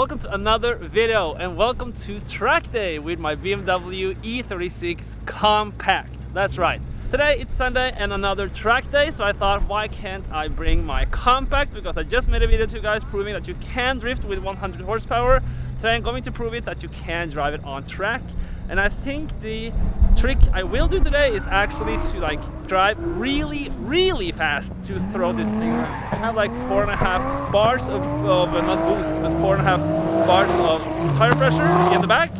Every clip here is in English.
welcome to another video and welcome to track day with my BMW E36 compact. That's right. Today it's Sunday and another track day, so I thought why can't I bring my compact, because I just made a video to you guys proving that you can drift with 100 horsepower. Today I'm going to prove it that you can drive it on track, and I think the trick I will do today is actually to drive really fast to throw this thing around. I have like 4.5 bars of not boost, but 4.5 bars of tire pressure in the back,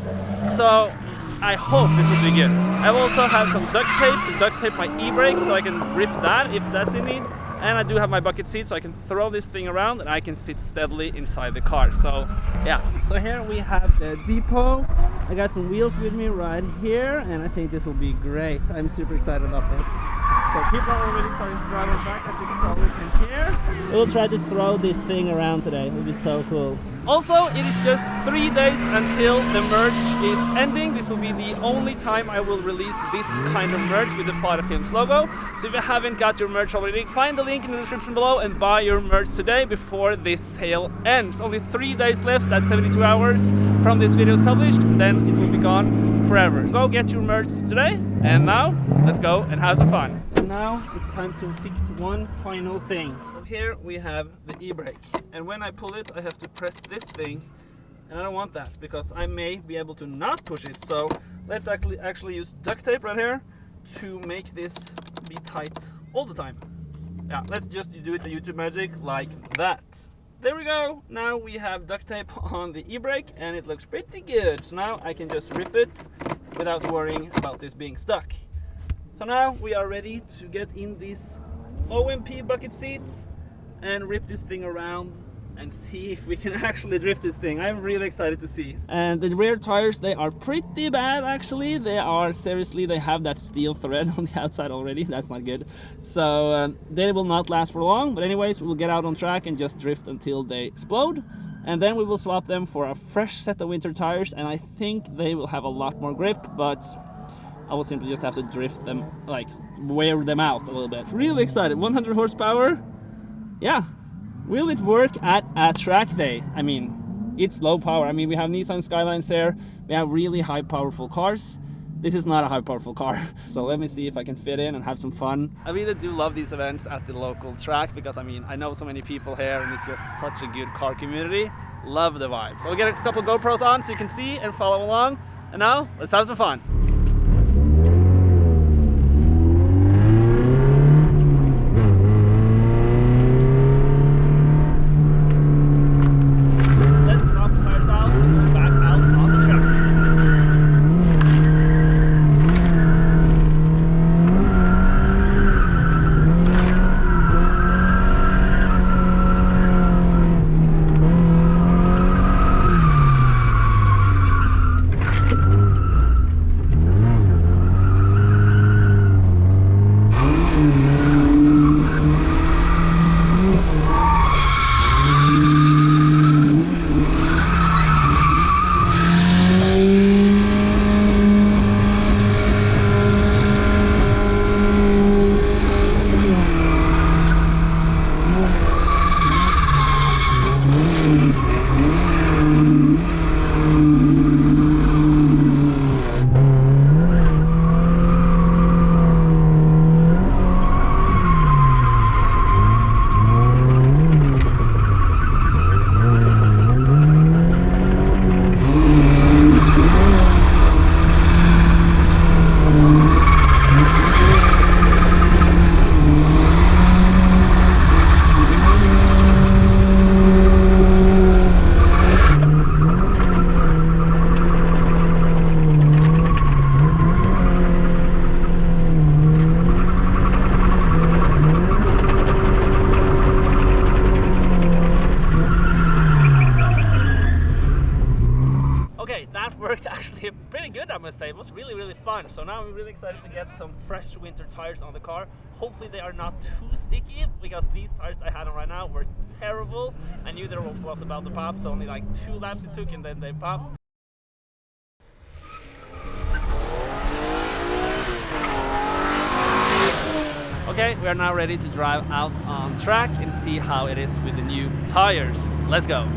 so I hope this will be good. I also have some duct tape to duct tape my e-brake so I can grip that if that's in need. And I do have my bucket seat so I can throw this thing around and I can sit steadily inside the car. So yeah, so here we have the depot. I got some wheels with me right here and I think this will be great. I'm super excited about this. So people are already starting to drive on track, as you probably can hear. We'll try to throw this thing around today. It'll be so cool. Also, it is just 3 days until the merge is ending. This will be the only time I will release this kind of merge with the Fire Films logo. So if you haven't got your merch already, find the link in the description below and buy your merch today before this sale ends. Only 3 days left, that's 72 hours from this video is published, then it will be gone forever. So get your merch today, and now let's go and have some fun. And now it's time to fix one final thing. So here we have the e-brake, and when I pull it I have to press this thing, and I don't want that because I may be able to not push it. So let's actually use duct tape right here to make this be tight all the time. Yeah, let's just do it the YouTube magic like that. There we go. Now we have duct tape on the e-brake and it looks pretty good. So now I can just rip it without worrying about this being stuck. So now we are ready to get in this OMP bucket seat and rip this thing around and see if we can actually drift this thing. I'm really excited to see. And the rear tires, they are pretty bad actually. They are, seriously, they have that steel thread on the outside already. That's not good. So they will not last for long. But anyways, we will get out on track and just drift until they explode. And then we will swap them for a fresh set of winter tires. And I think they will have a lot more grip, but I will simply just have to drift them, like wear them out a little bit. Really excited. 100 horsepower. Yeah. Will it work at a track day? I mean, it's low power. I mean, we have Nissan Skylines there. We have really high powerful cars. This is not a high powerful car. So let me see if I can fit in and have some fun. I really do love these events at the local track because I mean, I know so many people here and it's just such a good car community. Love the vibe. So we'll get a couple GoPros on so you can see and follow along. And now, let's have some fun. Worked actually pretty good, I must say. It was really fun. So now I'm really excited to get some fresh winter tires on the car. Hopefully they are not too sticky, because these tires I had on right now were terrible. I knew there was about to pop, so only like 2 laps it took and then they popped. Okay, we are now ready to drive out on track and see how it is with the new tires. Let's go.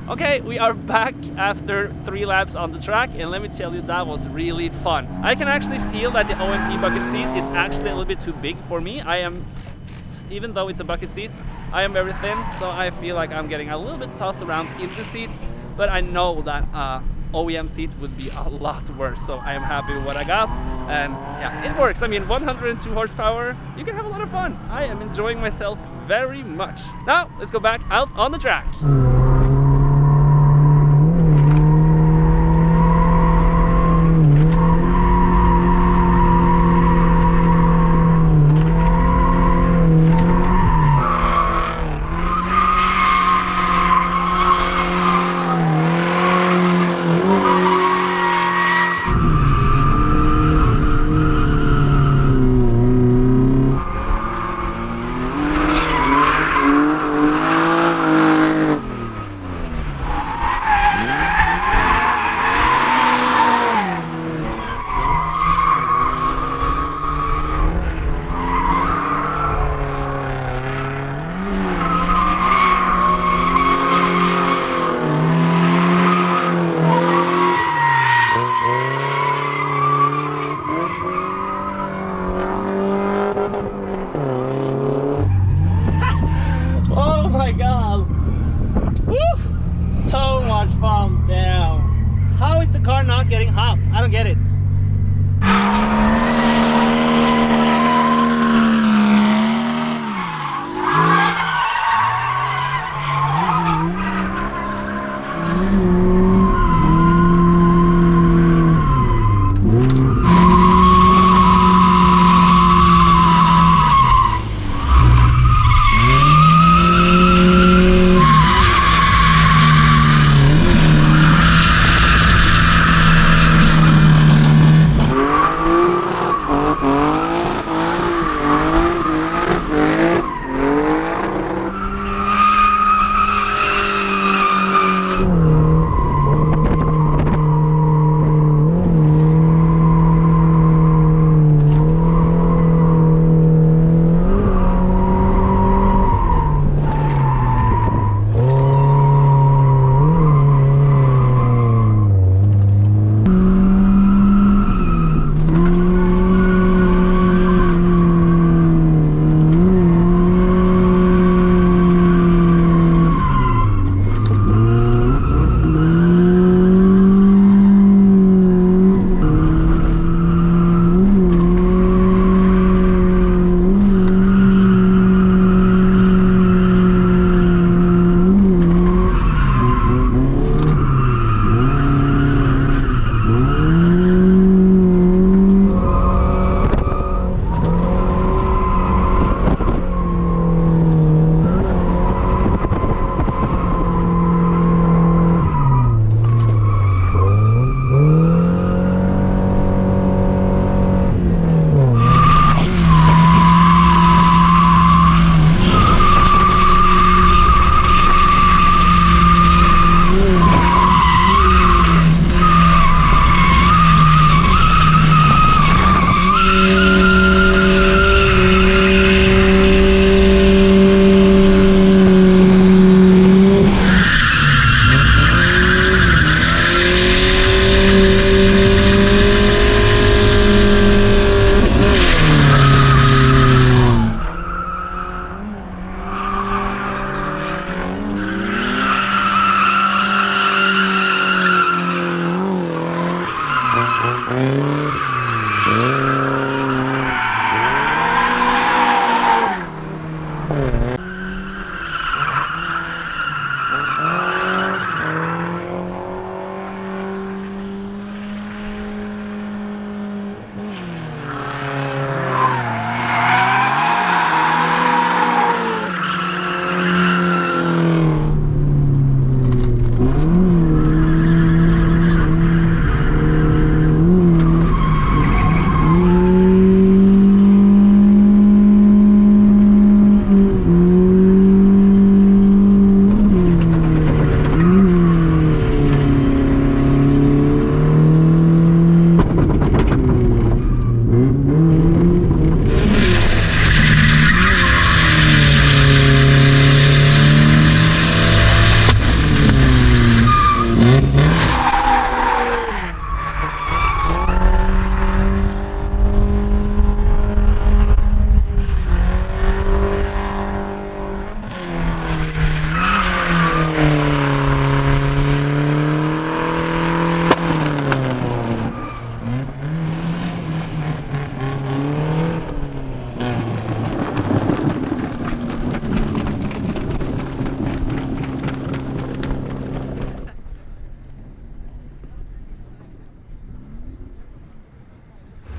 Okay, we are back after 3 laps on the track, and let me tell you, that was really fun. I can actually feel that the OMP bucket seat is actually a little bit too big for me. Even though it's a bucket seat, I am very thin, so I feel like I'm getting a little bit tossed around in the seat, but I know that OEM seat would be a lot worse, so I am happy with what I got, and yeah, it works. I mean, 102 horsepower, you can have a lot of fun. I am enjoying myself very much. Now, let's go back out on the track.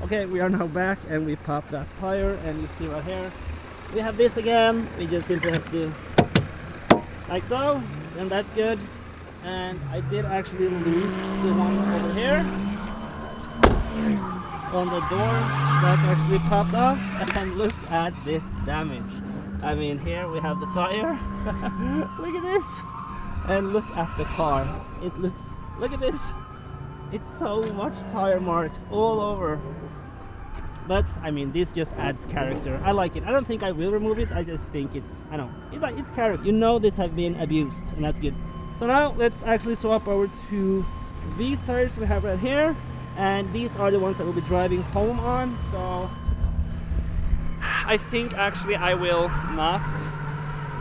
Okay, we are now back and we popped that tire, and you see right here we have this again. We just simply have to like so, and that's good. And I did actually lose the one over here on the door that actually popped off, and look at this damage. I mean, here we have the tire. Look at this, and look at the car. It looks, look at this, it's so much tire marks all over. But I mean, this just adds character. I like it. I don't think I will remove it. I just think it's, I don't know, it's character. You know, this have been abused, and that's good. So now let's actually swap over to these tires we have right here, and these are the ones that we'll be driving home on. So I think actually I will not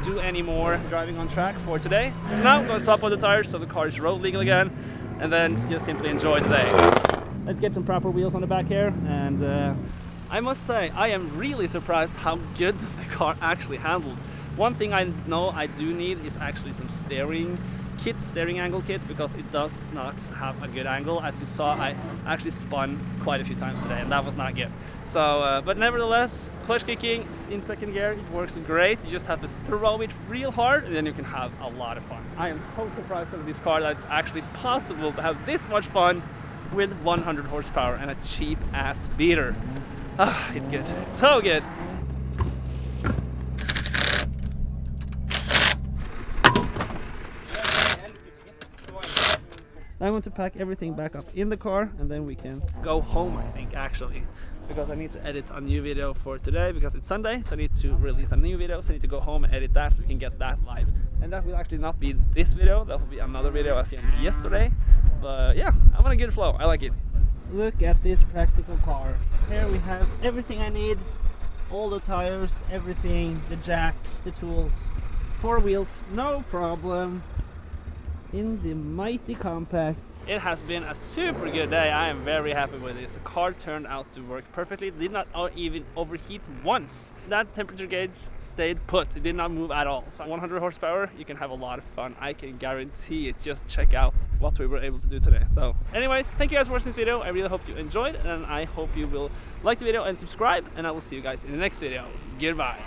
do any more driving on track for today. So now I'm going to swap on the tires so the car is road legal again, and then just simply enjoy the day. Let's get some proper wheels on the back here, and I must say I am really surprised how good the car actually handled. One thing I know I do need is actually some steering angle kit, because it does not have a good angle. As you saw, I actually spun quite a few times today, and that was not good. So but nevertheless, clutch kicking in second gear, it works great. You just have to throw it real hard, and then you can have a lot of fun. I am so surprised with this car that it's actually possible to have this much fun with 100 horsepower and a cheap ass beater. Ah, it's good, it's so good. I want to pack everything back up in the car, and then we can go home, I think, actually, because I need to edit a new video for today, because it's Sunday, so I need to release a new video. So I need to go home and edit that so we can get that live. And that will actually not be this video, that will be another video I filmed yesterday. But yeah, I'm on a good flow, I like it. Look at this practical car. Here we have everything I need, all the tires, everything, the jack, the tools, 4 wheels, no problem, in the mighty compact. It has been a super good day. I am very happy with this. The car turned out to work perfectly. It did not even overheat once. That temperature gauge stayed put. It did not move at all. So 100 horsepower, you can have a lot of fun. I can guarantee it. Just check out what we were able to do today. So anyways, thank you guys for watching this video. I really hope you enjoyed, and I hope you will like the video and subscribe, and I will see you guys in the next video. Goodbye.